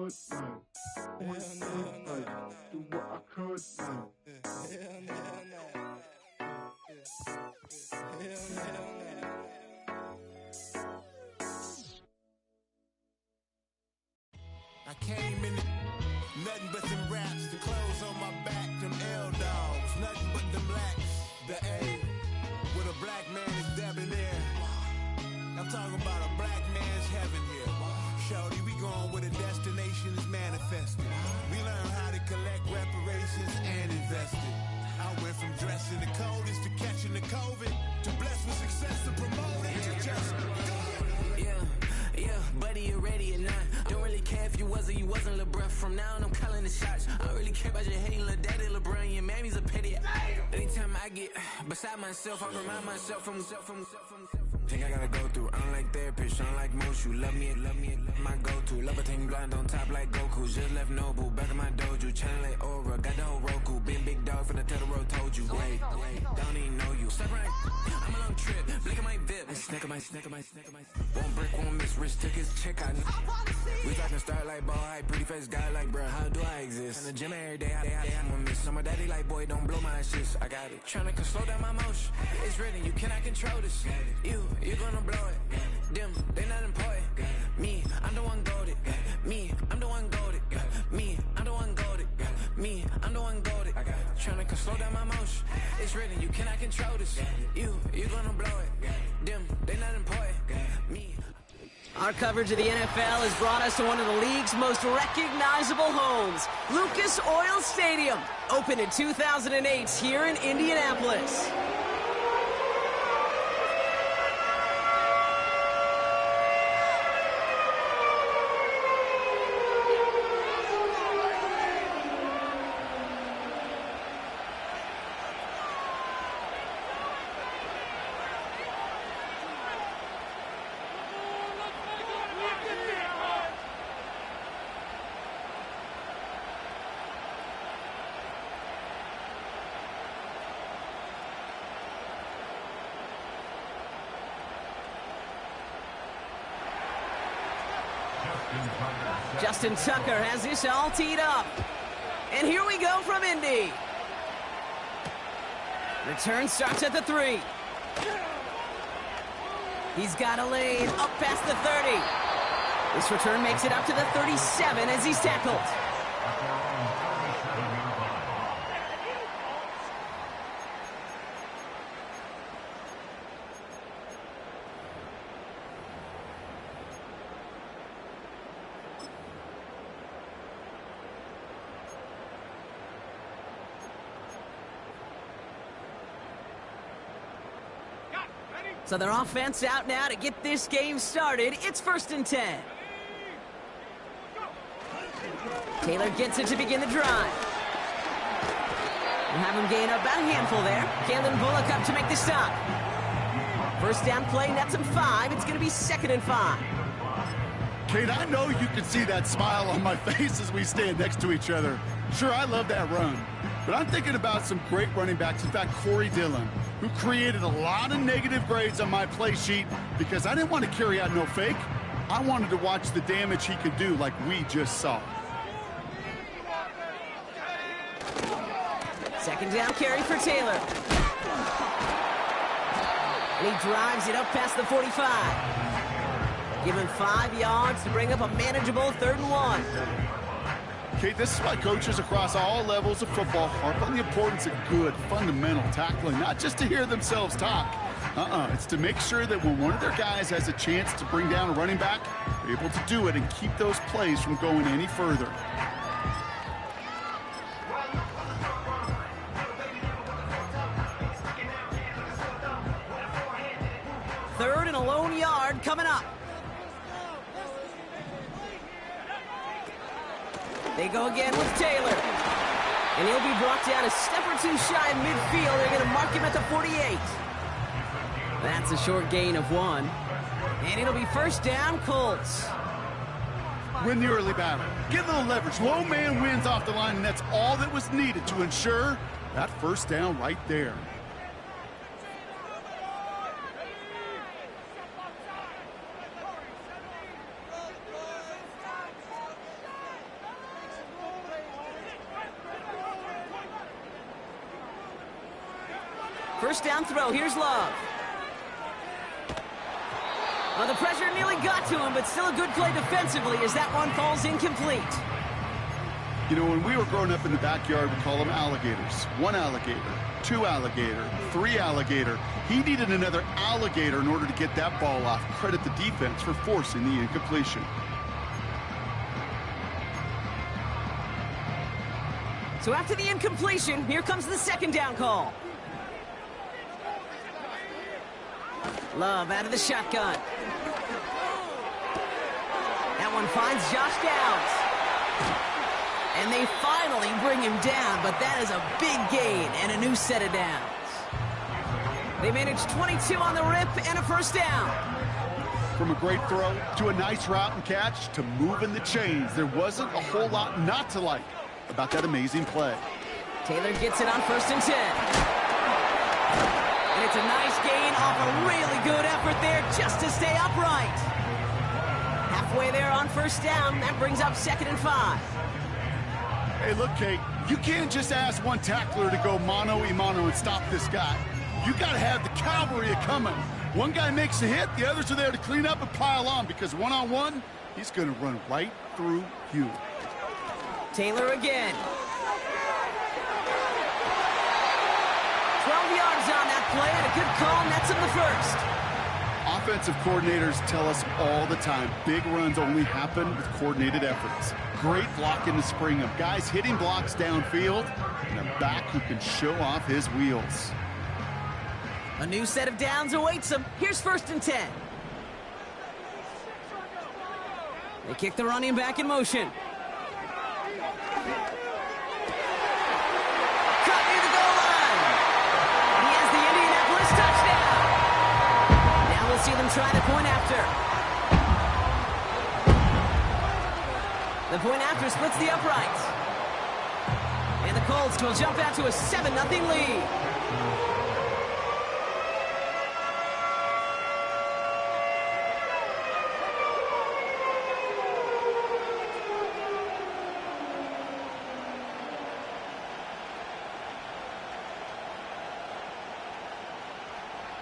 could now. Do what I could now. I came in nothing but them raps, the clothes on my back, them L-dogs, nothing but them blacks, the A, with a black man is debonair. I'm talking about a black man's heaven here. Shorty, we going where the destination is manifested. We learn how to collect reparations and invest it. I went from dressing the coldest to catching the COVID, to blessed with success to promote it, to just go. Yeah, buddy, you ready or not? Don't really care if you was or you wasn't, lil' bruh. From now on, I'm calling the shots. I don't really care about your hating, lil' daddy, LeBron. Your mammy's a petty. Anytime I get beside myself, I remind myself from. Think I gotta go through. I don't like therapists, I don't like most. You love me, my go-to. Love a team blind on top like Goku. Just left Noble, back in my dojo. Channel like Aura, got the whole Roku. Big dog from the tell the road told you. Wait, don't even know you. Step right, I'm a long trip. Blink at my VIP. Snack my. One brick, one miss. Rich took his check out. We talking start like ball high, pretty face guy like bruh. How do I exist? In the gym every day, I'm gonna miss. So my daddy like, boy, don't blow my shit. I got it. Tryna slow down my motion. It's written, you cannot control this. You gonna blow it. Them, they not important. Me, I'm the one goated. Me, I'm the one goated. Me, I'm the one goated. Me, I'm the one goated. Tryna slow down my motion. It's written, you cannot control this. You gonna blow it. Them, they not important. Me. Our coverage of the NFL has brought us to one of the league's most recognizable homes, Lucas Oil Stadium, opened in 2008 here in Indianapolis. Justin Tucker has this all teed up. And here we go from Indy. Return starts at the 3. He's got a lane up past the 30. This return makes it up to the 37 as he's tackled. So their offense out now to get this game started. It's 1st and 10. Taylor gets it to begin the drive. We'll have him gain about a handful there. Kalen Bullock up to make the stop. First down play, nets him 5. It's going to be 2nd and 5. Kate, I know you can see that smile on my face as we stand next to each other. Sure, I love that run. But I'm thinking about some great running backs. In fact, Corey Dillon, who created a lot of negative grades on my play sheet because I didn't want to carry out no fake. I wanted to watch the damage he could do like we just saw. Second down carry for Taylor. And he drives it up past the 45. Give him 5 yards to bring up a manageable 3rd and 1. Kate, this is why coaches across all levels of football harp on the importance of good, fundamental tackling, not just to hear themselves talk. It's to make sure that when one of their guys has a chance to bring down a running back, they're able to do it and keep those plays from going any further. Third and a lone yard coming up. They go again with Taylor. And he'll be brought down a step or 2 shy of midfield. They're going to mark him at the 48. That's a short gain of 1. And it'll be 1st down, Colts. Win the early battle. Get a little leverage. Low man wins off the line, and that's all that was needed to ensure that 1st down right there. First down throw. Here's Love. Well, the pressure nearly got to him, but still a good play defensively as that one falls incomplete. You know, when we were growing up in the backyard, we call them alligators. 1 alligator, 2 alligator, 3 alligator. He needed another alligator in order to get that ball off. Credit the defense for forcing the incompletion. So after the incompletion, here comes the second down call. Love out of the shotgun. That one finds Josh Downs. And they finally bring him down, but that is a big gain and a new set of downs. They managed 22 on the rip and a first down. From a great throw to a nice route and catch to moving the chains, there wasn't a whole lot not to like about that amazing play. Taylor gets it on 1st and 10. And it's a nice gain off a really good effort there just to stay upright. Halfway there on 1st down, that brings up 2nd and 5. Hey, look, Kate, you can't just ask one tackler to go mano-a-mano and stop this guy. You got to have the cavalry coming. One guy makes a hit, the others are there to clean up and pile on because one-on-one, he's going to run right through you. Taylor again. 12 yards on that play and a good call, nets him the first. Offensive coordinators tell us all the time, big runs only happen with coordinated efforts. Great block in the spring of guys hitting blocks downfield and a back who can show off his wheels. A new set of downs awaits him. Here's 1st and 10. They kick the running back in motion. Cut near the goal line. He has the Indianapolis touchdown. Now we'll see them try the point after. The point after splits the uprights. And the Colts will jump out to a 7-0 lead.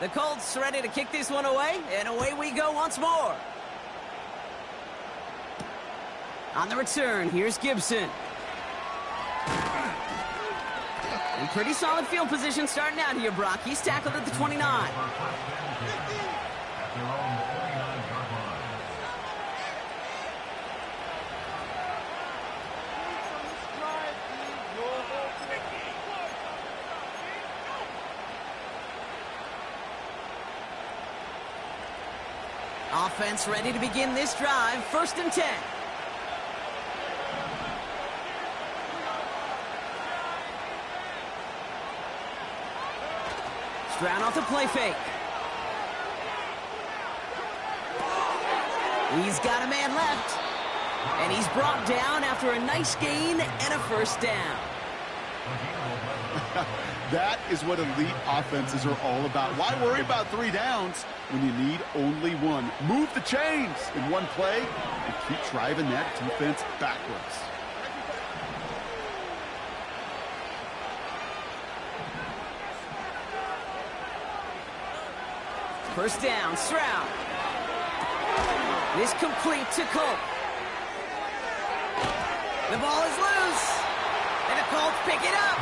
The Colts ready to kick this one away, and away we go once more. On the return, here's Gibson. In pretty solid field position starting out here, Brock. He's tackled at the 29. Offense ready to begin this drive. 1st and 10. Stroud off the play fake. He's got a man left. And he's brought down after a nice gain and a first down. That is what elite offenses are all about. Why worry about 3 downs when you need only 1? Move the chains in one play and keep driving that defense backwards. First down, Stroud. This complete to Colt. The ball is loose. And the Colts pick it up.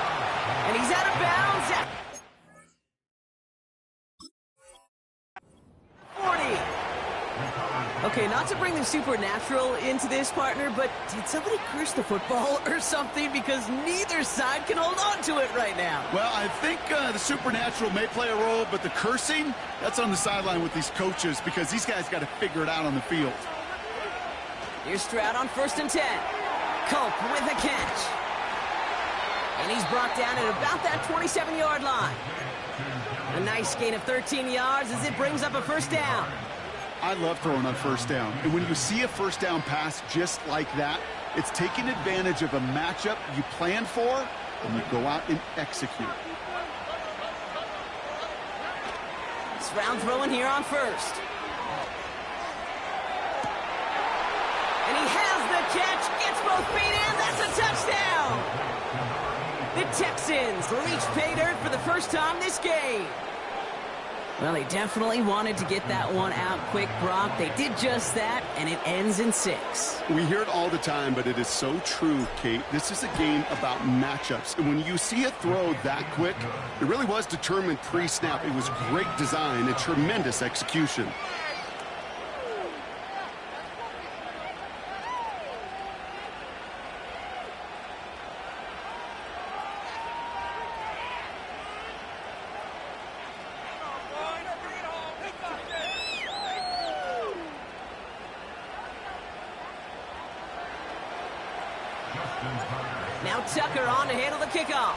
And he's out of bounds. 40. Okay, not to bring the supernatural into this, partner, but did somebody curse the football or something? Because neither side can hold on to it right now. Well, I think the supernatural may play a role, but the cursing, that's on the sideline with these coaches because these guys got to figure it out on the field. Here's Stroud on 1st and 10. Colt with a catch. And he's brought down at about that 27-yard line. A nice gain of 13 yards as it brings up a first down. I love throwing on first down. And when you see a first down pass just like that, it's taking advantage of a matchup you planned for, and you go out and execute. Stroud throwing here on 1st. And he has the catch, gets both feet in, that's a touchdown! The Texans reach pay dirt for the first time this game. Well, they definitely wanted to get that one out quick, Brock. They did just that, and it ends in 6. We hear it all the time, but it is so true, Kate. This is a game about matchups. And when you see a throw that quick, it really was determined pre-snap. It was great design and tremendous execution. Now Tucker on to handle the kickoff.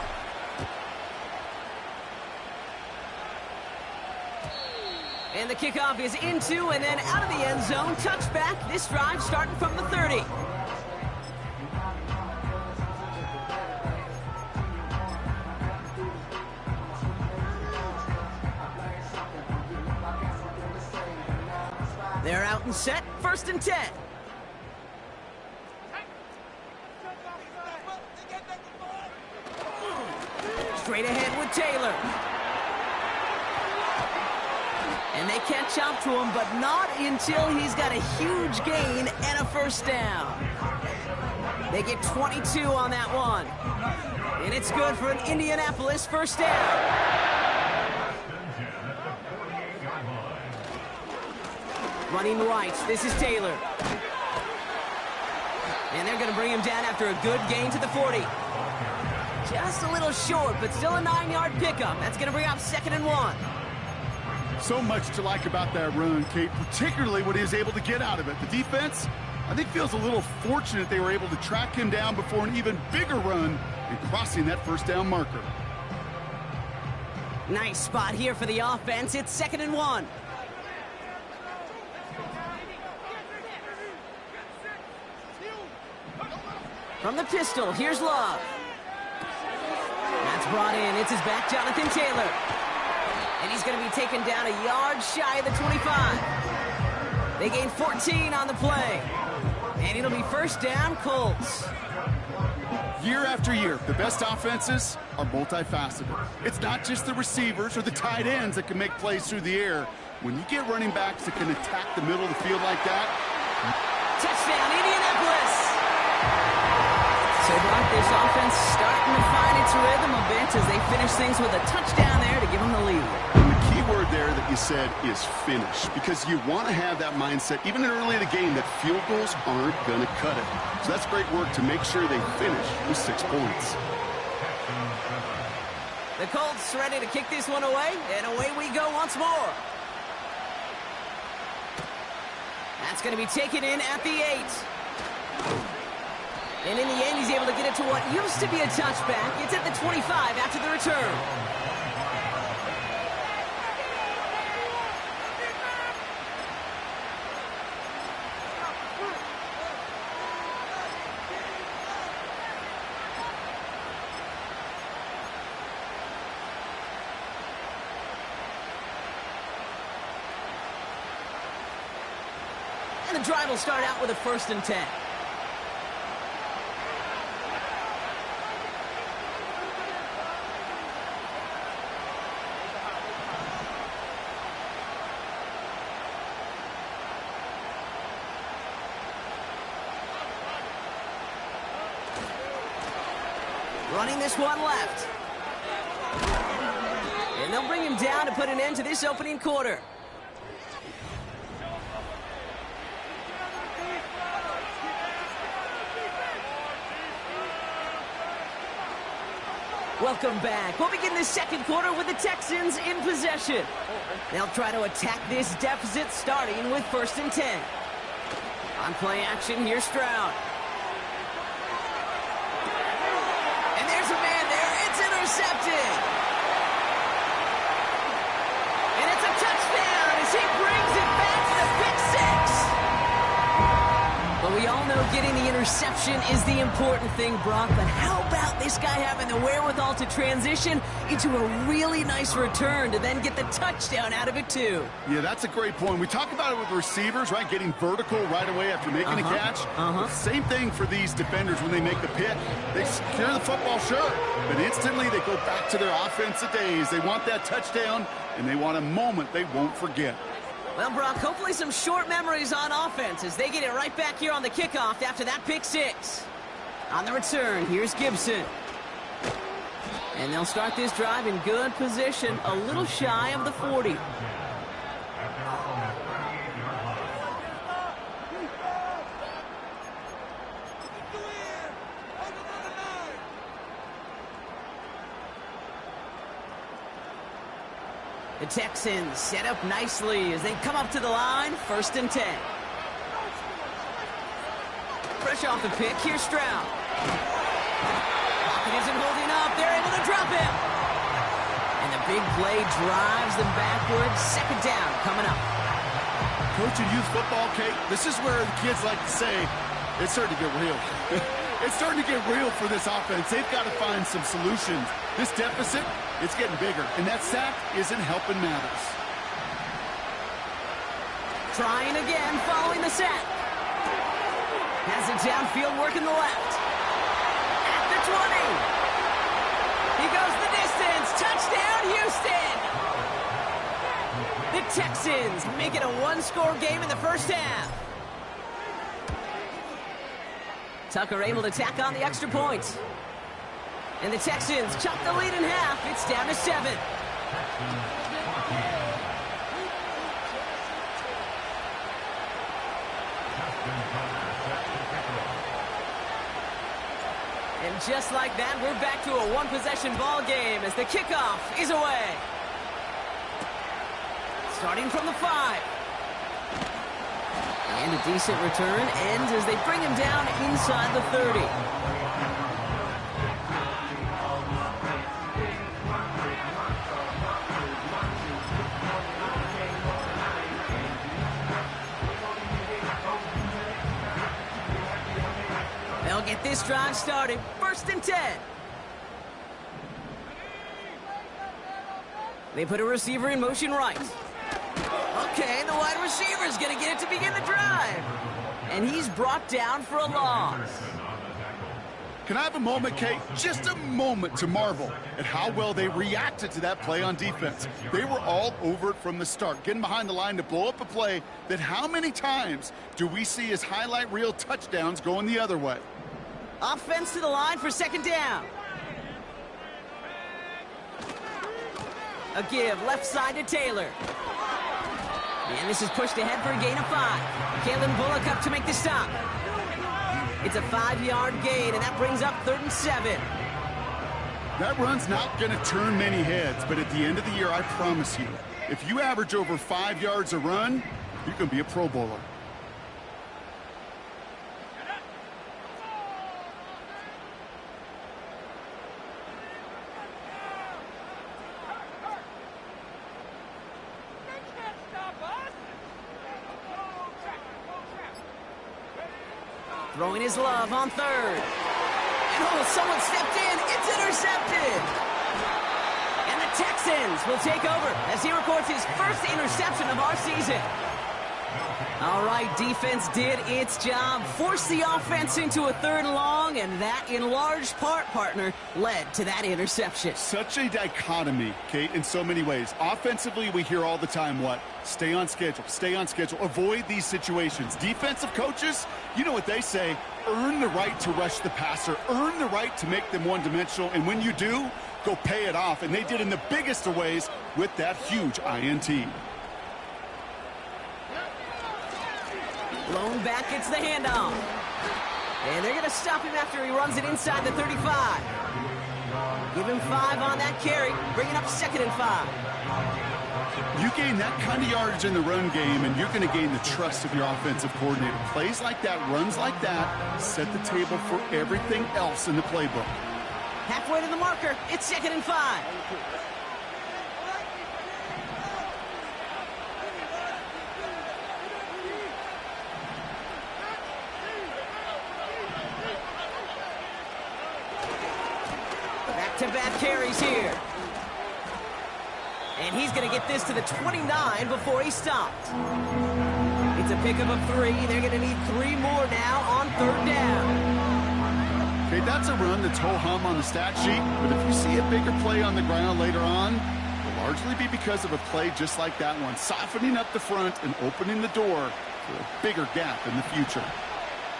And the kickoff is into and then out of the end zone. Touchback. This drive starting from the 30. They're out and set. 1st and 10. Straight ahead with Taylor. And they catch up to him, but not until he's got a huge gain and a 1st down. They get 22 on that one. And it's good for an Indianapolis 1st down. Running right, this is Taylor. And they're going to bring him down after a good gain to the 40. Just a little short, but still a 9-yard pickup. That's going to bring up 2nd and 1. So much to like about that run, Kate, particularly what he was able to get out of it. The defense, I think, feels a little fortunate they were able to track him down before an even bigger run and crossing that 1st down marker. Nice spot here for the offense. It's 2nd and 1. From the pistol, here's Love. That's brought in. It's his back, Jonathan Taylor. And he's going to be taken down a yard shy of the 25. They gain 14 on the play. And it'll be 1st down, Colts. Year after year, the best offenses are multifaceted. It's not just the receivers or the tight ends that can make plays through the air. When you get running backs that can attack the middle of the field like that. Touchdown, Indianapolis! So, Brock, this offense starting to find its rhythm a bit as they finish things with a touchdown there to give them the lead. And the key word there that you said is finish, because you want to have that mindset, even early in the game, that field goals aren't going to cut it. So that's great work to make sure they finish with 6 points. The Colts ready to kick this one away, and away we go once more. That's going to be taken in at the 8. And in the end, he's able to get it to what used to be a touchback. It's at the 25 after the return. And the drive will start out with a 1st and 10. Running this one left. And they'll bring him down to put an end to this opening quarter. Welcome back. We'll begin the 2nd quarter with the Texans in possession. They'll try to attack this deficit starting with 1st and 10. On play action, here's Stroud. Intercepted. And it's a touchdown as he brings it back to the pick 6. But we all know getting the interception is the important thing, Brock, but how about this guy having the wherewithal to transition into a really nice return to then get the touchdown out of it, too? Yeah, that's a great point. We talk about it with receivers, right? Getting vertical right away after making a catch. Same thing for these defenders when they make the pick. They secure the football, sure, but instantly they go back to their offensive days. They want that touchdown, and they want a moment they won't forget. Well, Brock, hopefully some short memories on offense as they get it right back here on the kickoff after that pick six. On the return, here's Gibson. And they'll start this drive in good position, a little shy of the 40. The Texans set up nicely as they come up to the line, 1st and 10. Fresh off the pick, here's Stroud. Pocket isn't holding up, they're able to drop him. And the big play drives them backwards, 2nd down coming up. Coaching youth football, Kate, this is where the kids like to say, it's starting to get real. It's starting to get real for this offense. They've got to find some solutions. This deficit, it's getting bigger, and that sack isn't helping matters. Trying again, following the sack. Has it downfield, working the left. At the 20. He goes the distance. Touchdown, Houston. The Texans make it a one-score game in the first half. Tucker able to tack on the extra point. And the Texans chop the lead in half. It's down to 7. And just like that, we're back to a one-possession ball game as the kickoff is away. Starting from the 5. And a decent return ends as they bring him down inside the 30. They'll get this drive started. 1st and 10. They put a receiver in motion right. Okay, the wide receiver's going to get it to begin the drive. And he's brought down for a loss. Can I have a moment, Kate? Just a moment to marvel at how well they reacted to that play on defense. They were all over it from the start, getting behind the line to blow up a play that how many times do we see as highlight reel touchdowns going the other way? Offense to the line for 2nd down. A give left side to Taylor. And this is pushed ahead for a gain of 5. Kalen Bullock up to make the stop. It's a 5-yard gain, and that brings up 3rd and 7. That run's not going to turn many heads, but at the end of the year, I promise you, if you average over 5 yards a run, you can be a Pro Bowler. Throwing his love on 3rd. And oh, someone stepped in. It's intercepted. And the Texans will take over as he records his first interception of our season. All right, defense did its job. Forced the offense into a 3rd and long, and that, in large part, partner, led to that interception. Such a dichotomy, Kate, in so many ways. Offensively, we hear all the time what? Stay on schedule, avoid these situations. Defensive coaches, you know what they say, earn the right to rush the passer, earn the right to make them one-dimensional, and when you do, go pay it off. And they did in the biggest of ways with that huge INT. Blown back, gets the handoff. And they're going to stop him after he runs it inside the 35. Give him 5 on that carry, bringing up 2nd and 5. You gain that kind of yardage in the run game, and you're going to gain the trust of your offensive coordinator. Plays like that, runs like that, set the table for everything else in the playbook. Halfway to the marker, it's 2nd and 5. back-to-back carries here. And he's going to get this to the 29 before he stopped. It's a pickup of 3. They're going to need 3 more now on 3rd down. Okay, that's a run that's ho-hum on the stat sheet, but if you see a bigger play on the ground later on, it'll largely be because of a play just like that one, softening up the front and opening the door for a bigger gap in the future.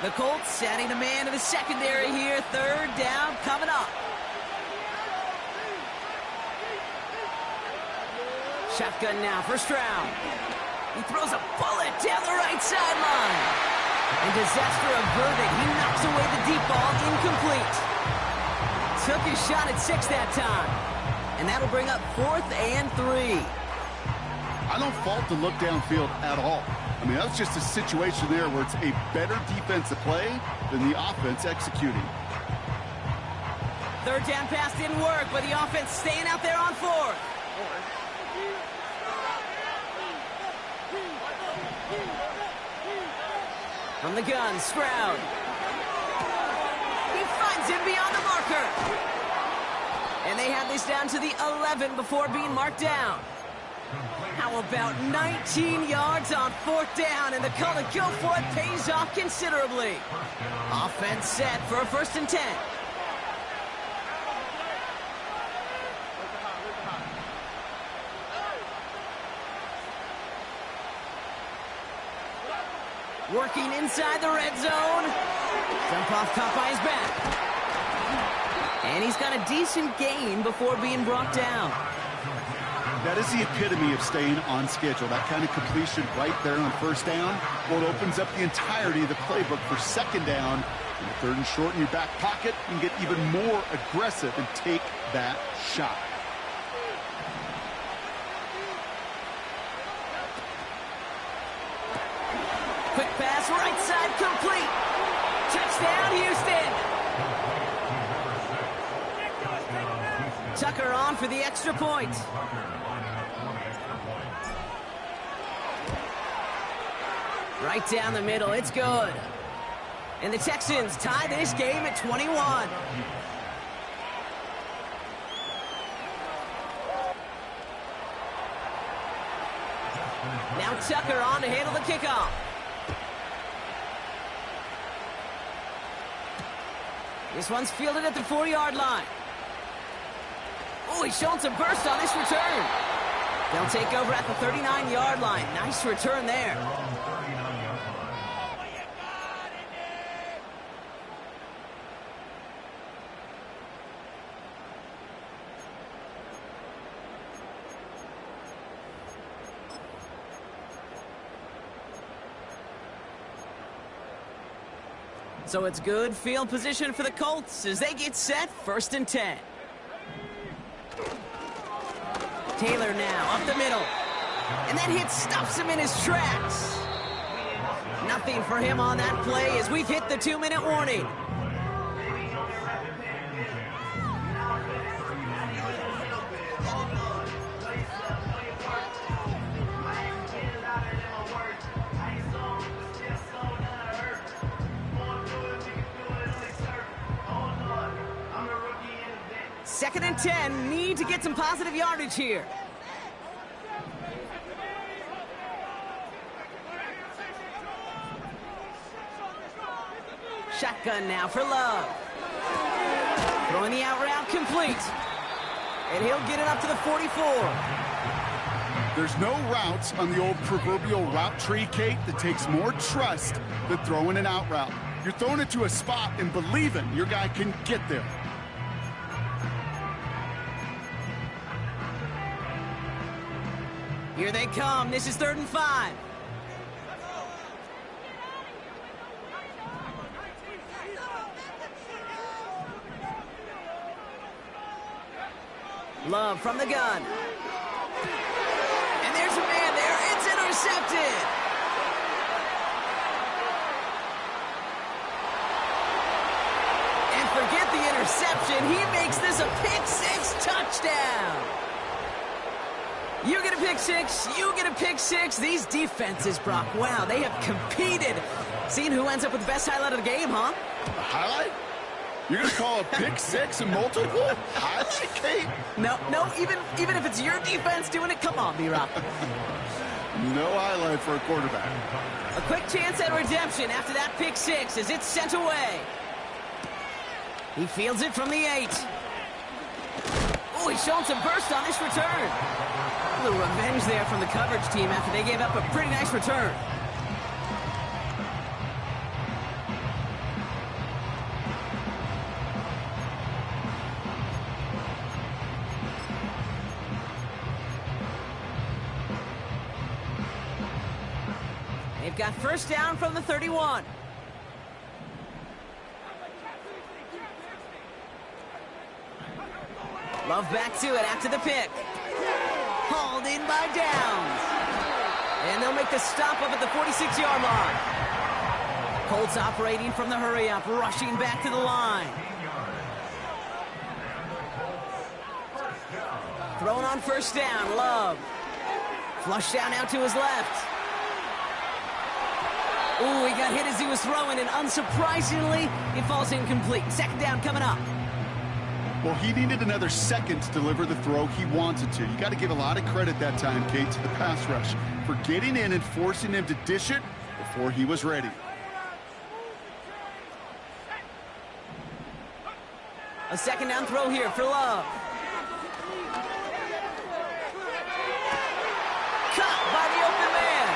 The Colts setting a man to the secondary here. 3rd down coming up. Shotgun now for Stroud. He throws a bullet down the right sideline. And disaster averted. He knocks away the deep ball, incomplete. Took his shot at 6 that time. And that'll bring up 4th and 3. I don't fault the look downfield at all. I mean, that's just a situation there where it's a better defensive play than the offense executing. 3rd down pass didn't work, but the offense staying out there on 4th. From the gun, Stroud. He finds him beyond the marker. And they have this down to the 11 before being marked down. How about 19 yards on 4th down, and the call to go for it pays off considerably. Offense set for a 1st and 10. Working inside the red zone. Jump off caught by his back. And he's got a decent gain before being brought down. That is the epitome of staying on schedule. That kind of completion right there on 1st down. Well, it opens up the entirety of the playbook for 2nd down. And 3rd and short in your back pocket, you can get even more aggressive and take that shot. Quick pass, right side, complete. Touchdown, Houston. Tucker on for the extra point. Right down the middle, it's good. And the Texans tie this game at 21. Now Tucker on to handle the kickoff. This one's fielded at the 4-yard line. Oh, he's showing some burst on this return. They'll take over at the 39-yard line. Nice return there. So it's good field position for the Colts as they get set 1st and 10. Taylor now up the middle. And that hit stops him in his tracks. Nothing for him on that play as we've hit the 2-minute warning. Second and 10, need to get some positive yardage here. Shotgun now for Love. Throwing the out route complete. And he'll get it up to the 44. There's no routes on the old proverbial route tree, Kate, that takes more trust than throwing an out route. You're throwing it to a spot and believing your guy can get there. Here they come. This is 3rd and 5. Love from the gun. And there's a man there. It's intercepted. And forget the interception. He makes this a pick-6 touchdown. You get a pick six, you get a pick six. These defenses, Brock, wow, they have competed. Seeing who ends up with the best highlight of the game, huh? A highlight? You're going to call a pick six and multiple? Highlight, Kate? No, even if it's your defense doing it, come on, B-Rock. No highlight for a quarterback. A quick chance at redemption after that pick six as it's sent away. He fields it from the 8. Oh, he's showing some burst on this return. A little revenge there from the coverage team after they gave up a pretty nice return. They've got first down from the 31. Love back to it after the pick. Hauled in by Downs. And they'll make the stop up at the 46-yard line. Colts operating from the hurry-up, rushing back to the line. Thrown on first down, Love. Flush down out to his left. Ooh, he got hit as he was throwing, and unsurprisingly, it falls incomplete. Second down coming up. Well, he needed another second to deliver the throw he wanted to. You got to give a lot of credit that time, Kate, to the pass rush for getting in and forcing him to dish it before he was ready. A second down throw here for Love. Caught by the open man.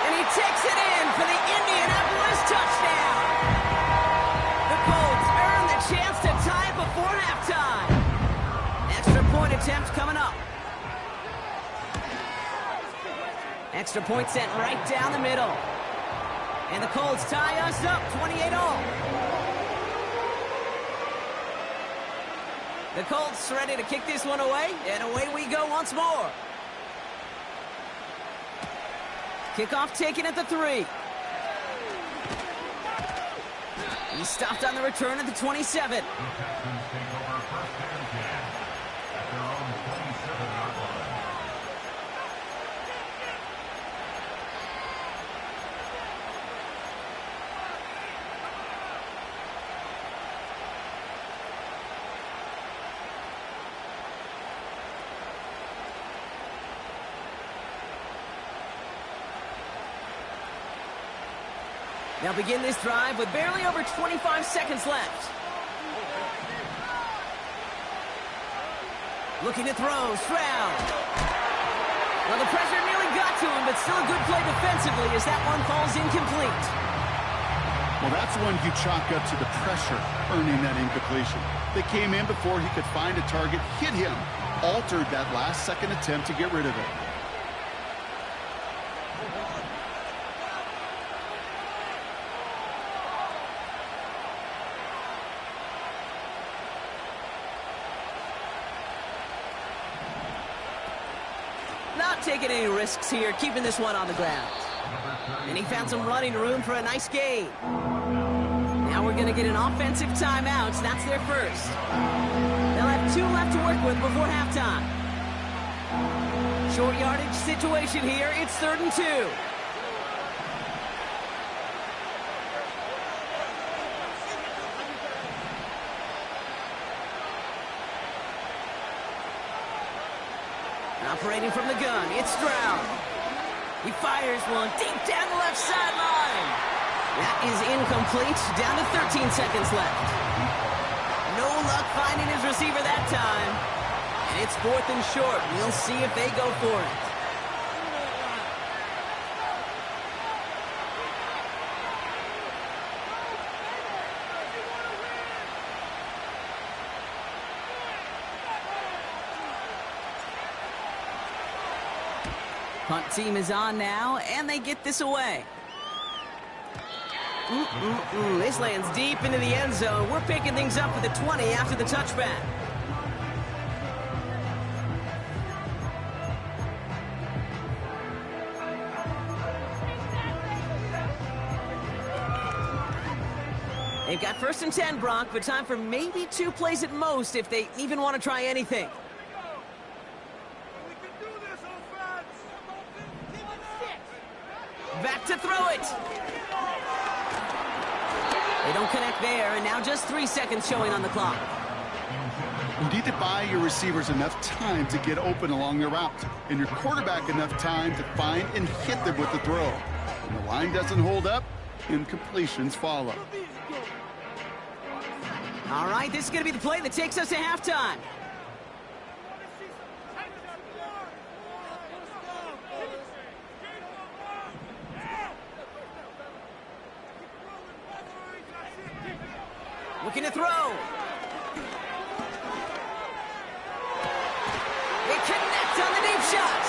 And he takes it in for the Indianapolis touchdown. The Colts earn the chance to tie it before halftime. Extra point attempt coming up. Extra point sent right down the middle. And the Colts tie us up 28-all. The Colts ready to kick this one away, and away we go once more. Kickoff taken at the 3. He stopped on the return at the 27. They'll begin this drive with barely over 25 seconds left. Looking to throw, Stroud. Well, the pressure nearly got to him, but still a good play defensively as that one falls incomplete. Well, that's one you chalk up to the pressure earning that incompletion. They came in before he could find a target, hit him, altered that last-second attempt to get rid of it. Taking any risks here, keeping this one on the ground. And he found some running room for a nice gain. Now we're going to get an offensive timeout. That's their first. They'll have 2 left to work with before halftime. Short yardage situation here. It's 3rd and 2. Operating from the gun, it's Stroud. He fires one deep down the left sideline. That is incomplete, down to 13 seconds left. No luck finding his receiver that time. And it's 4th and short. We'll see if they go for it. Punt team is on now, and they get this away. This lands deep into the end zone. We're picking things up for the 20 after the touchback. They've got 1st and 10, Brock, but time for maybe 2 plays at most if they even want to try anything. Back to throw it. Don't connect there, and now just 3 seconds showing on the clock. You need to buy your receivers enough time to get open along their route, and your quarterback enough time to find and hit them with the throw. When the line doesn't hold up, incompletions follow. All right, this is going to be the play that takes us to halftime. Looking to throw. They connect on the deep shot.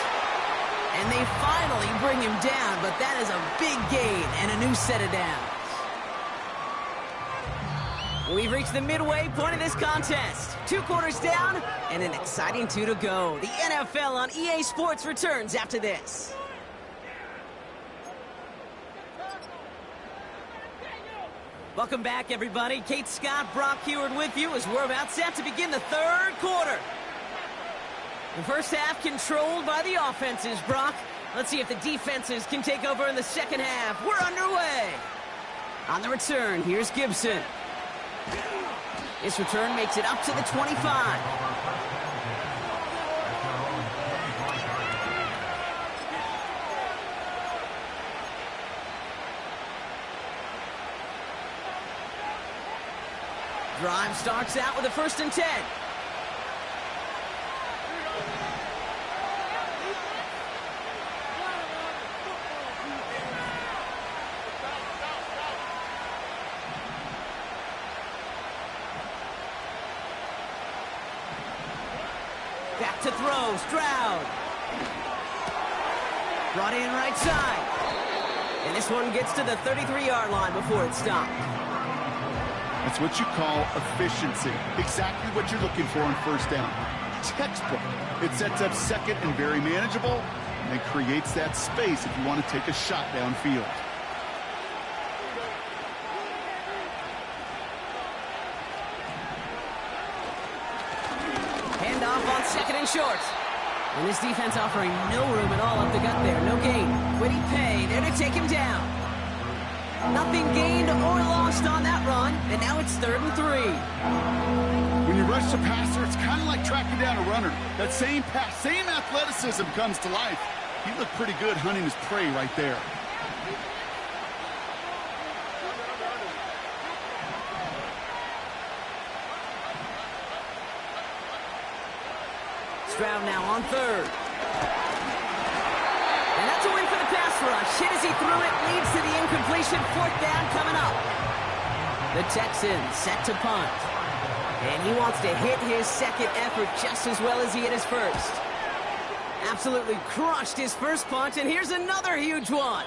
And they finally bring him down, but that is a big gain and a new set of downs. We've reached the midway point of this contest. 2 quarters down and an exciting 2 to go. The NFL on EA Sports returns after this. Welcome back, everybody. Kate Scott, Brock Heward with you as we're about set to begin the 3rd quarter. The first half controlled by the offenses, Brock. Let's see if the defenses can take over in the second half. We're underway. On the return, here's Gibson. This return makes it up to the 25. Drive starts out with a 1st and 10. Back to throw, Stroud. Brought in right side. And this one gets to the 33-yard line before it's stopped. That's what you call efficiency. Exactly what you're looking for on 1st down. Textbook. It sets up 2nd and very manageable, and creates that space if you want to take a shot downfield. Handoff on 2nd and short. And this defense offering no room at all up the gut there. No gain. Quiddy Pay there to take him down. Nothing gained or lost on that run, and now it's 3rd and 3. When you rush the passer, it's kind of like tracking down a runner. That same pass, same athleticism comes to life. He looked pretty good hunting his prey right there. Stroud now on 3rd. And that's a win for the pass rush. Hit as he threw it, leads to the incompletion. 4th down coming up. The Texans set to punt. And he wants to hit his 2nd effort just as well as he hit his 1st. Absolutely crushed his 1st punt, and here's another huge one.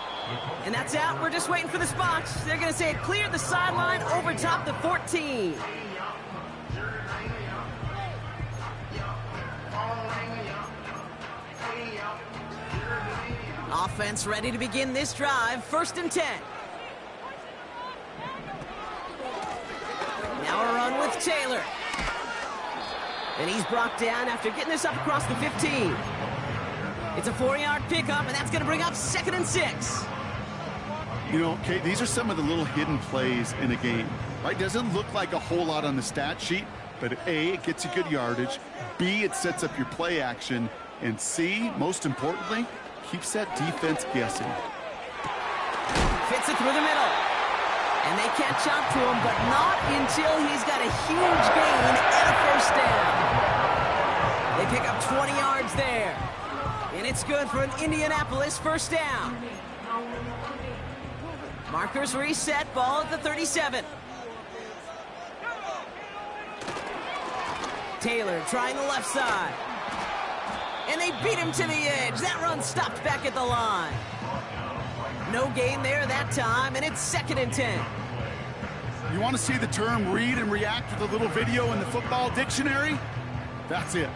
And that's out. We're just waiting for the spots. They're going to say it cleared the sideline over top the 14. Offense ready to begin this drive. 1st and 10. Now a run with Taylor. And he's brought down after getting this up across the 15. It's a 4-yard pickup, and that's going to bring up 2nd and 6. You know, Kate, these are some of the little hidden plays in a game, right? Doesn't look like a whole lot on the stat sheet, but A, it gets you good yardage. B, it sets up your play action. And C, most importantly, keeps that defense guessing. Fits it through the middle. And they catch up to him, but not until he's got a huge gain and a 1st down. They pick up 20 yards there. And it's good for an Indianapolis 1st down. Markers reset, ball at the 37. Taylor trying the left side. And they beat him to the edge. That run stopped back at the line. No gain there that time, and it's 2nd and 10. You want to see the term read and react with a little video in the football dictionary? That's it.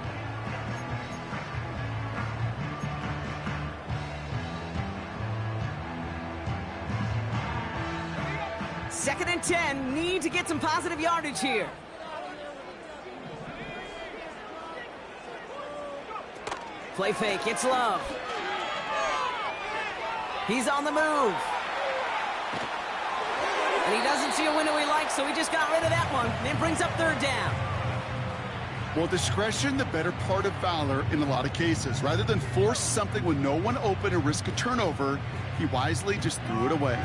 Second and 10, need to get some positive yardage here. Play fake, it's Love. He's on the move. And he doesn't see a window he likes, so he just got rid of that one. And it brings up third down. Well, discretion, the better part of valor in a lot of cases. Rather than force something with no one open and risk a turnover, he wisely just threw it away.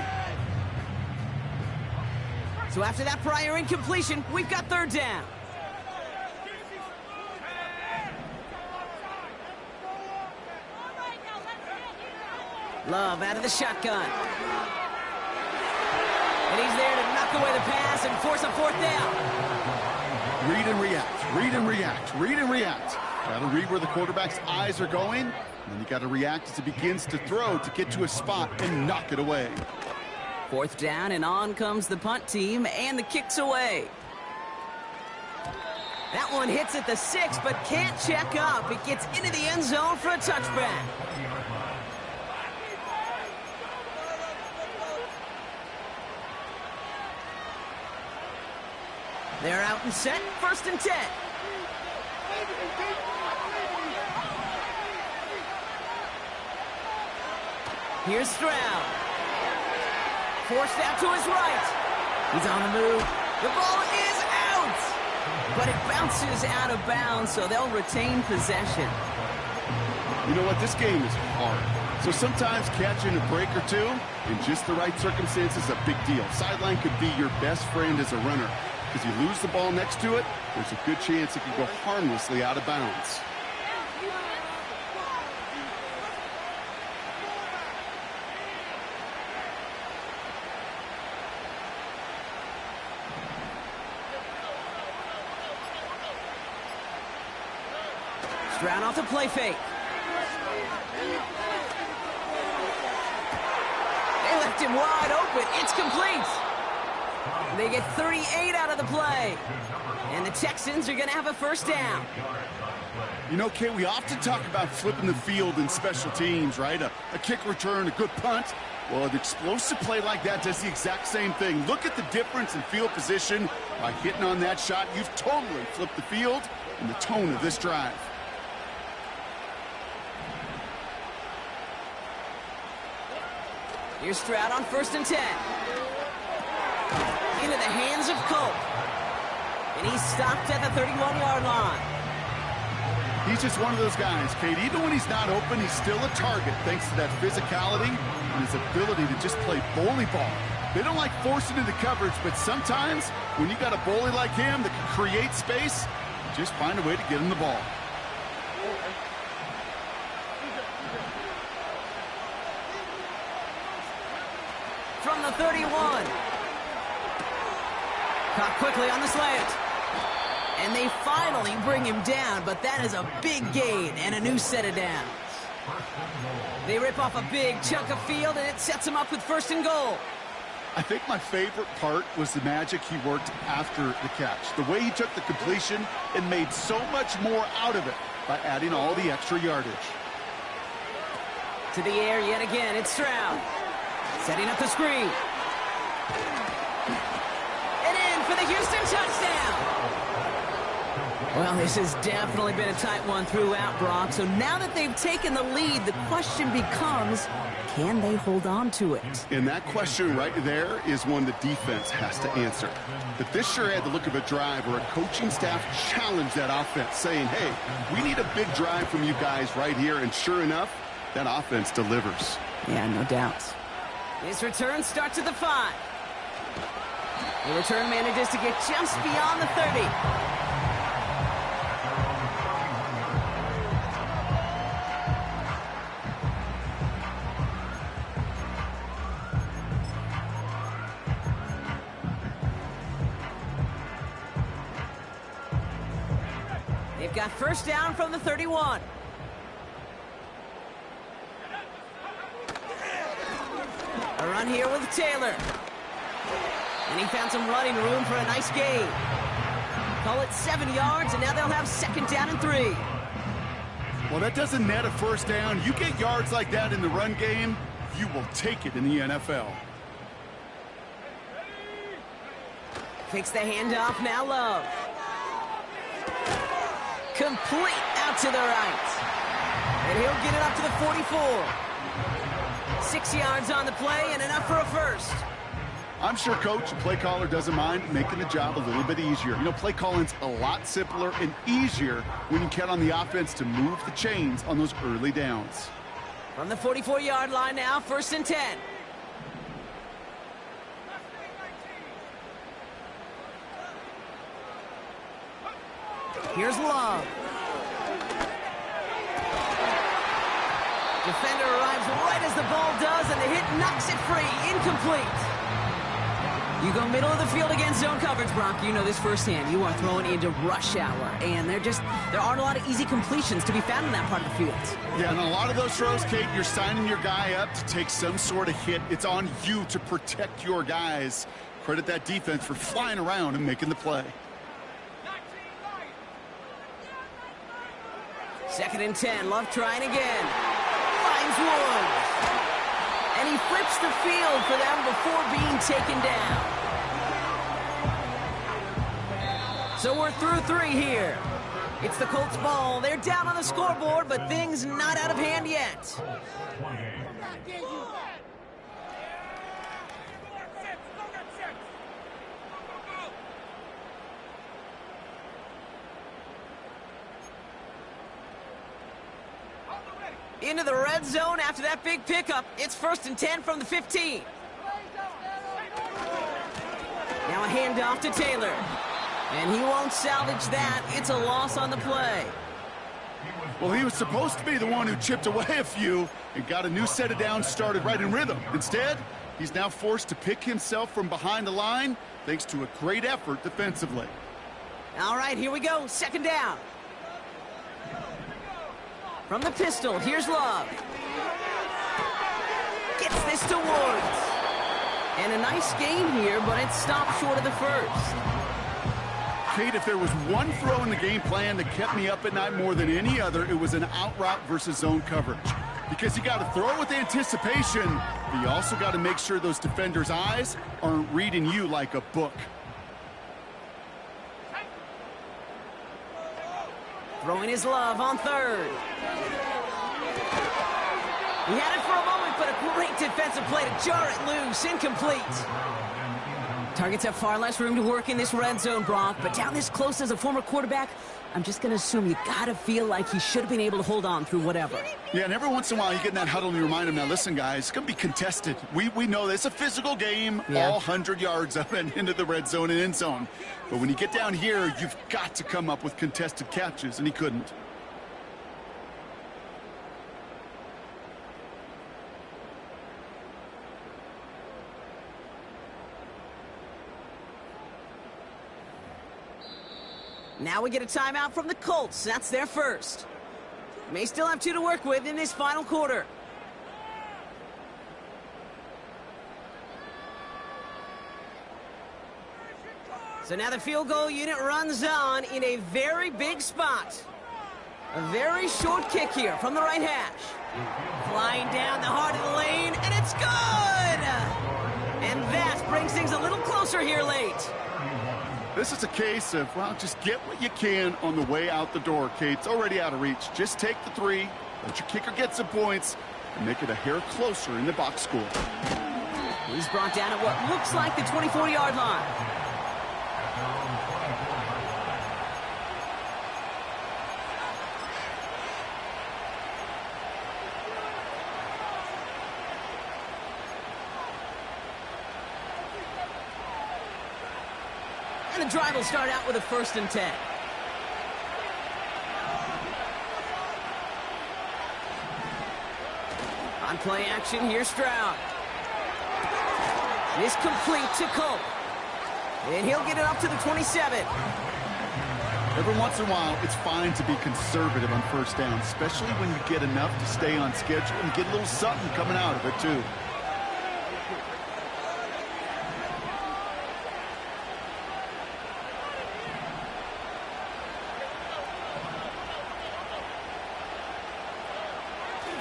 So after that prior incompletion, we've got third down. Love out of the shotgun. And he's there to knock away the pass and force a fourth down. Read and react, read and react, read and react. Got to read where the quarterback's eyes are going, and then you got to react as he begins to throw to get to a spot and knock it away. Fourth down, and on comes the punt team, and the kick's away. That one hits at the 6, but can't check up. It gets into the end zone for a touchback. They're out and set, 1st and 10. Here's Stroud. Forced out to his right. He's on the move. The ball is out. But it bounces out of bounds, so they'll retain possession. You know what? This game is hard. So sometimes catching a break or two in just the right circumstances is a big deal. Sideline could be your best friend as a runner. Because you lose the ball next to it, there's a good chance it could go harmlessly out of bounds. Stroud off the play fake. They left him wide open. It's complete. They get 38 out of the play. And the Texans are going to have a first down. You know, Kay, we often talk about flipping the field in special teams, right? A kick return, a good punt. Well, an explosive play like that does the exact same thing. Look at the difference in field position. By hitting on that shot, you've totally flipped the field and the tone of this drive. Here's Stroud on 1st and 10. Into the hands of Colts. And he's stopped at the 31-yard line. He's just one of those guys, Kate. Even when he's not open, he's still a target thanks to that physicality and his ability to just play bully ball. They don't like forcing into coverage, but sometimes when you got a bully like him that can create space, you just find a way to get him the ball. From the 31. Caught quickly on the slant. And they finally bring him down, but that is a big gain and a new set of downs. They rip off a big chunk of field, and it sets him up with 1st and goal. I think my favorite part was the magic he worked after the catch. The way he took the completion and made so much more out of it by adding all the extra yardage. To the air yet again, it's Stroud. Setting up the screen. And in for the Houston touchdown. Well, this has definitely been a tight one throughout, Brock. So now that they've taken the lead, the question becomes, can they hold on to it? And that question right there is one the defense has to answer. But this sure had the look of a drive where a coaching staff challenged that offense, saying, hey, we need a big drive from you guys right here. And sure enough, that offense delivers. Yeah, no doubt. His return starts at the 5. The return manages to get just beyond the 30. They've got 1st down from the 31. A run here with Taylor. And he found some running room for a nice gain. Call it 7 yards, and now they'll have 2nd down and 3. Well, that doesn't net a 1st down. You get yards like that in the run game, you will take it in the NFL. Takes the handoff, now Love. Complete out to the right. And he'll get it up to the 44. 6 yards on the play and enough for a first. I'm sure coach and play caller doesn't mind making the job a little bit easier. You know, play calling's a lot simpler and easier when you count on the offense to move the chains on those early downs. From the 44-yard line now, 1st and 10. Here's Love. Defender arrives right as the ball does, and the hit knocks it free. Incomplete. You go middle of the field against zone coverage, Brock. You know this firsthand. You are throwing into rush hour, and there aren't a lot of easy completions to be found in that part of the field. Yeah, and a lot of those throws, Kate, you're signing your guy up to take some sort of hit. It's on you to protect your guys. Credit that defense for flying around and making the play. 2nd and 10. Love trying again. Finds Woods. And he flips the field for them before being taken down. So we're through 3 here. It's the Colts ball. They're down on the scoreboard, but things not out of hand yet. Into the red zone after that big pickup. It's 1st and 10 from the 15. Now a handoff to Taylor. And he won't salvage that. It's a loss on the play. Well, he was supposed to be the one who chipped away a few and got a new set of downs started right in rhythm. Instead, he's now forced to pick himself from behind the line thanks to a great effort defensively. All right, here we go. 2nd down. From the pistol, here's Love. Gets this to Woods. And a nice gain here, but it stopped short of the 1st. Kate, if there was one throw in the game plan that kept me up at night more than any other, it was an out route versus zone coverage. Because you got to throw with anticipation, but you also got to make sure those defenders' eyes aren't reading you like a book. Throwing his Love on 3rd. He had it for a moment, but a great defensive play to jar it loose. Incomplete. Targets have far less room to work in this red zone, Brock, but down this close as a former quarterback, I'm just going to assume you got to feel like he should have been able to hold on through whatever. Yeah, and every once in a while you get in that huddle and you remind him, now listen, guys, it's going to be contested. We know this. It's a physical game, all 100 yards up and into the red zone and end zone. But when you get down here, you've got to come up with contested catches, and he couldn't. Now we get a timeout from the Colts. That's their 1st. May still have 2 to work with in this final quarter. So now the field goal unit runs on in a very big spot. A very short kick here from the right hash. Flying down the heart of the lane, and it's good! And that brings things a little closer here late. This is a case of, well, just get what you can on the way out the door, Kate. It's already out of reach. Just take the 3, let your kicker get some points, and make it a hair closer in the box score. He's brought down at what looks like the 24-yard line. And the drive will start out with a 1st and 10. On play action, here's Stroud. It's complete to Colt. And he'll get it up to the 27. Every once in a while, it's fine to be conservative on 1st down, especially when you get enough to stay on schedule and get a little something coming out of it, too.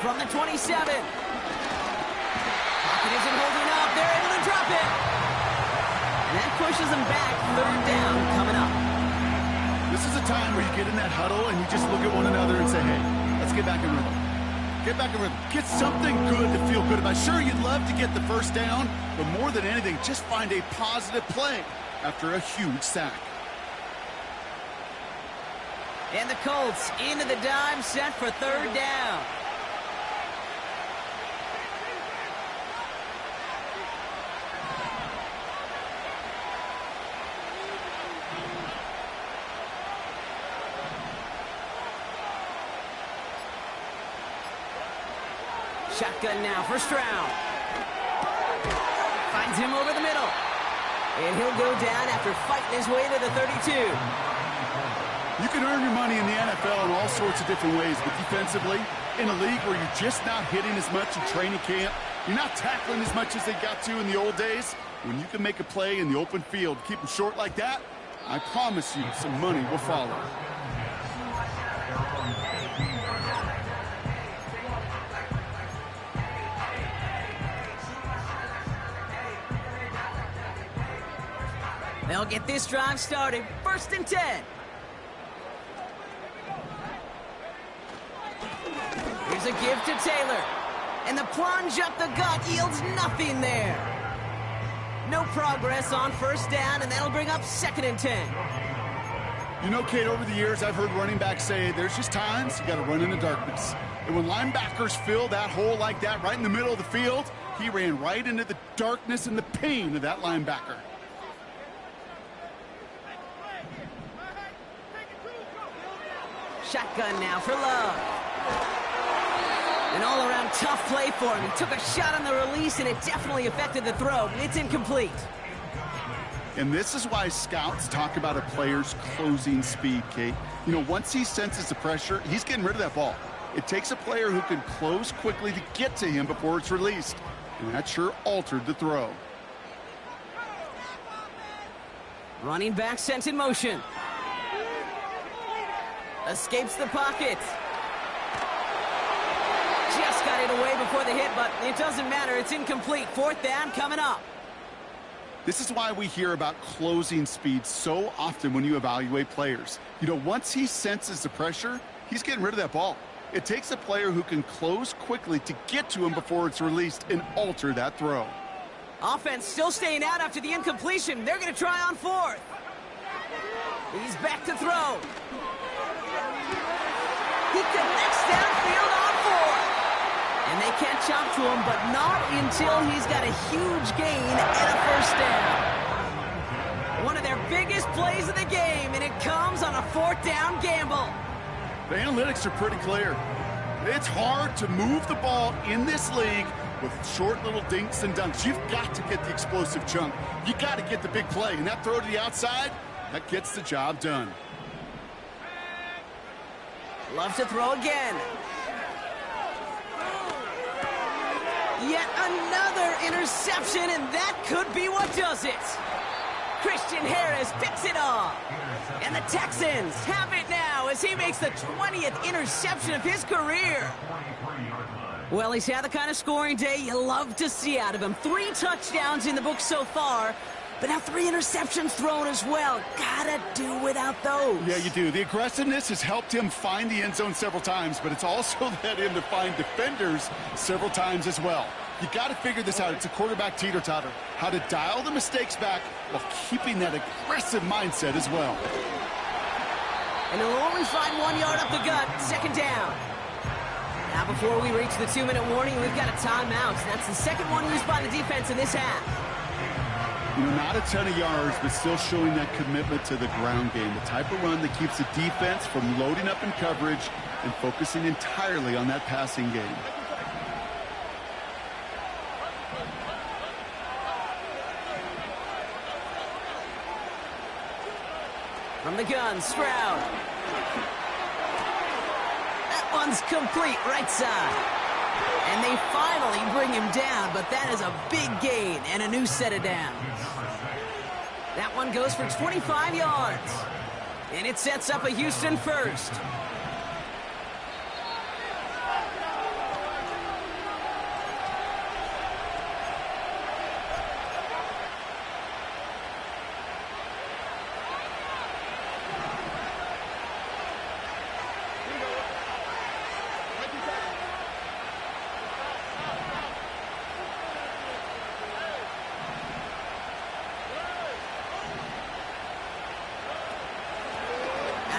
From the 27. Pocket isn't holding up. They're able to drop it. And that pushes them back. 3rd down coming up. This is a time where you get in that huddle and you just look at one another and say, hey, let's get back in rhythm. Get back in rhythm. Get something good to feel good about. Sure, you'd love to get the first down, but more than anything, just find a positive play after a huge sack. And the Colts into the dime set for third down. Shotgun now for Stroud. Finds him over the middle. And he'll go down after fighting his way to the 32. You can earn your money in the NFL in all sorts of different ways, but defensively, in a league where you're just not hitting as much in training camp, you're not tackling as much as they got to in the old days, when you can make a play in the open field, keep them short like that, I promise you some money will follow. They'll get this drive started. 1st and 10. Here's a give to Taylor. And the plunge up the gut yields nothing there. No progress on 1st down, and that'll bring up 2nd and 10. You know, Kate, over the years, I've heard running backs say there's just times you got to run in the darkness. And when linebackers fill that hole like that right in the middle of the field, he ran right into the darkness and the pain of that linebacker. Shotgun now for Love. An all-around tough play for him. He took a shot on the release, and it definitely affected the throw. It's incomplete. And this is why scouts talk about a player's closing speed, Kate. You know, once he senses the pressure, he's getting rid of that ball. It takes a player who can close quickly to get to him before it's released. And that sure altered the throw. Running back sent in motion. Escapes the pocket. Just got it away before the hit, but it doesn't matter. It's incomplete. 4th down coming up. This is why we hear about closing speed so often when you evaluate players. You know, once he senses the pressure, he's getting rid of that ball. It takes a player who can close quickly to get to him before it's released and alter that throw. Offense still staying out after the incompletion. They're going to try on 4th. He's back to throw. He connects downfield on 4th. And they can't chop to him, but not until he's got a huge gain and a 1st down. One of their biggest plays of the game, and it comes on a 4th down gamble. The analytics are pretty clear. It's hard to move the ball in this league with short little dinks and dunks. You've got to get the explosive chunk. You got to get the big play, and that throw to the outside, that gets the job done. Love to throw again. Yet another interception, and that could be what does it. Christian Harris picks it off. And the Texans have it now as he makes the 20th interception of his career. Well, he's had the kind of scoring day you love to see out of him. 3 touchdowns in the book so far, but now 3 interceptions thrown as well. Gotta do without those. Yeah, you do. The aggressiveness has helped him find the end zone several times, but it's also led him to find defenders several times as well. You got to figure this out. It's a quarterback teeter-totter. How to dial the mistakes back while keeping that aggressive mindset as well. And he'll only find 1 yard up the gut. 2nd down. Now before we reach the 2-minute warning, we've got a timeout. That's the 2nd one used by the defense in this half. You know, not a ton of yards, but still showing that commitment to the ground game. The type of run that keeps the defense from loading up in coverage and focusing entirely on that passing game. From the gun, Stroud. That one's complete, right side. And they finally bring him down, but that is a big gain and a new set of downs. That one goes for 25 yards. And it sets up a Houston 1st.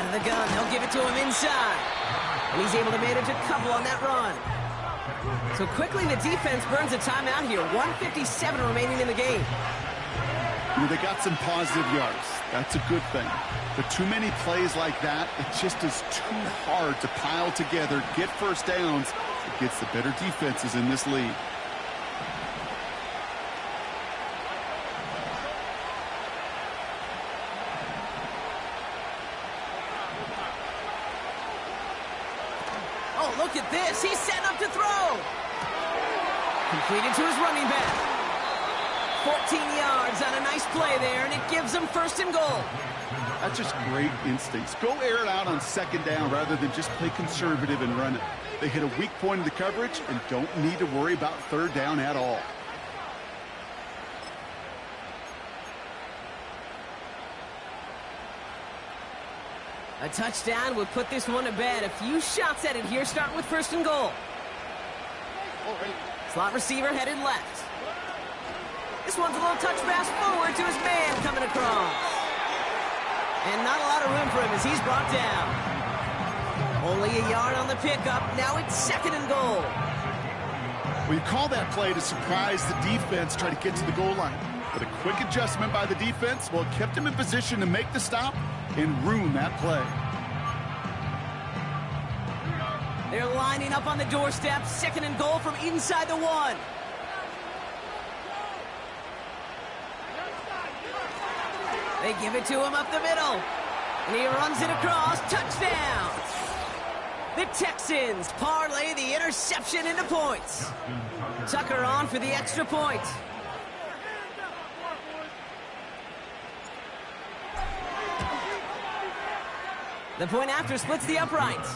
Out of the gun, they'll give it to him inside. And he's able to manage a couple on that run. So quickly the defense burns a timeout here. 1:57 remaining in the game. They got some positive yards. That's a good thing. But too many plays like that, it just is too hard to pile together, get first downs against the better defenses in this league. Oh, look at this. He's set up to throw. Completed to his running back. 14 yards on a nice play there, and it gives them first and goal. That's just great instincts. Go air it out on second down rather than just play conservative and run it. They hit a weak point in the coverage and don't need to worry about third down at all. A touchdown would put this one to bed. A few shots at it here, starting with first and goal. Slot receiver headed left. This one's a little touch pass forward to his man coming across. And not a lot of room for him as he's brought down. Only a yard on the pickup. Now it's second and goal. Well, you call that play to surprise the defense, try to get to the goal line. But a quick adjustment by the defense, well, it kept him in position to make the stop and ruin that play. They're lining up on the doorstep. Second and goal from inside the one. They give it to him up the middle. And he runs it across. Touchdown. The Texans parlay the interception into points. Tucker on for the extra point. The point after splits the uprights.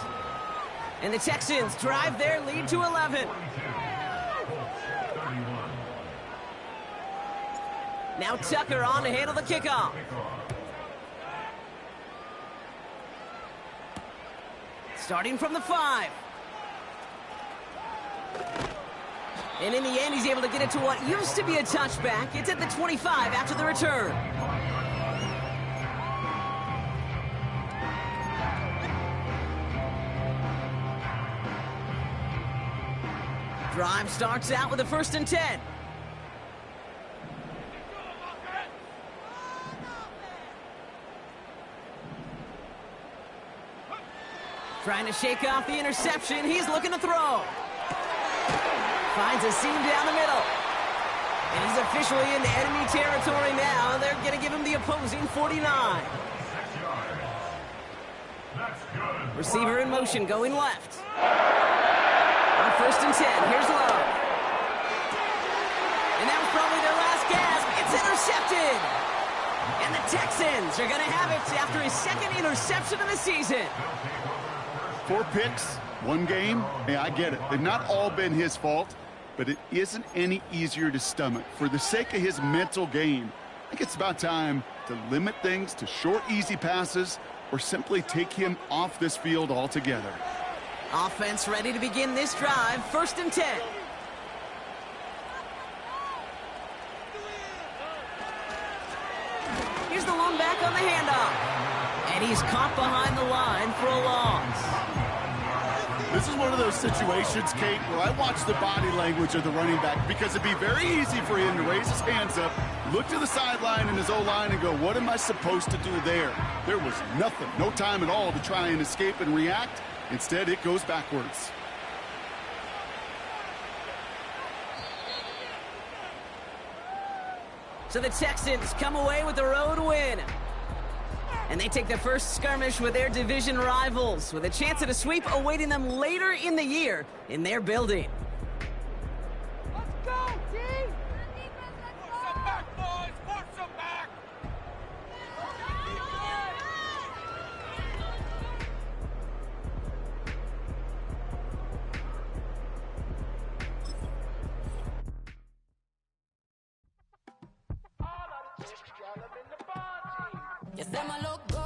And the Texans drive their lead to 11. Now Tucker on to handle the kickoff. Starting from the 5. And in the end, he's able to get it to what used to be a touchback. It's at the 25 after the return. Drive starts out with a 1st and 10. Trying to shake off the interception. He's looking to throw. Finds a seam down the middle. And he's officially into enemy territory now. They're going to give him the opposing 49. Receiver in motion going left. On 1st and 10, here's Love. And that was probably their last gasp. It's intercepted. And the Texans are going to have it after his second interception of the season. 4 picks, 1 game. Yeah, I get it. They've not all been his fault, but it isn't any easier to stomach. For the sake of his mental game, I think it's about time to limit things to short, easy passes or simply take him off this field altogether. Offense ready to begin this drive. 1st and 10. Here's the lone back on the handoff. And he's caught behind the line for a loss. This is one of those situations, Kate, where I watch the body language of the running back because it'd be very easy for him to raise his hands up, look to the sideline in his O-line and go, what am I supposed to do there? There was nothing, no time at all to try and escape and react. Instead, it goes backwards. So the Texans come away with the road win. And they take the first skirmish with their division rivals, with a chance at a sweep awaiting them later in the year in their building. Let's go, D! Force them back, boys! Force them back! Yes, them a look good.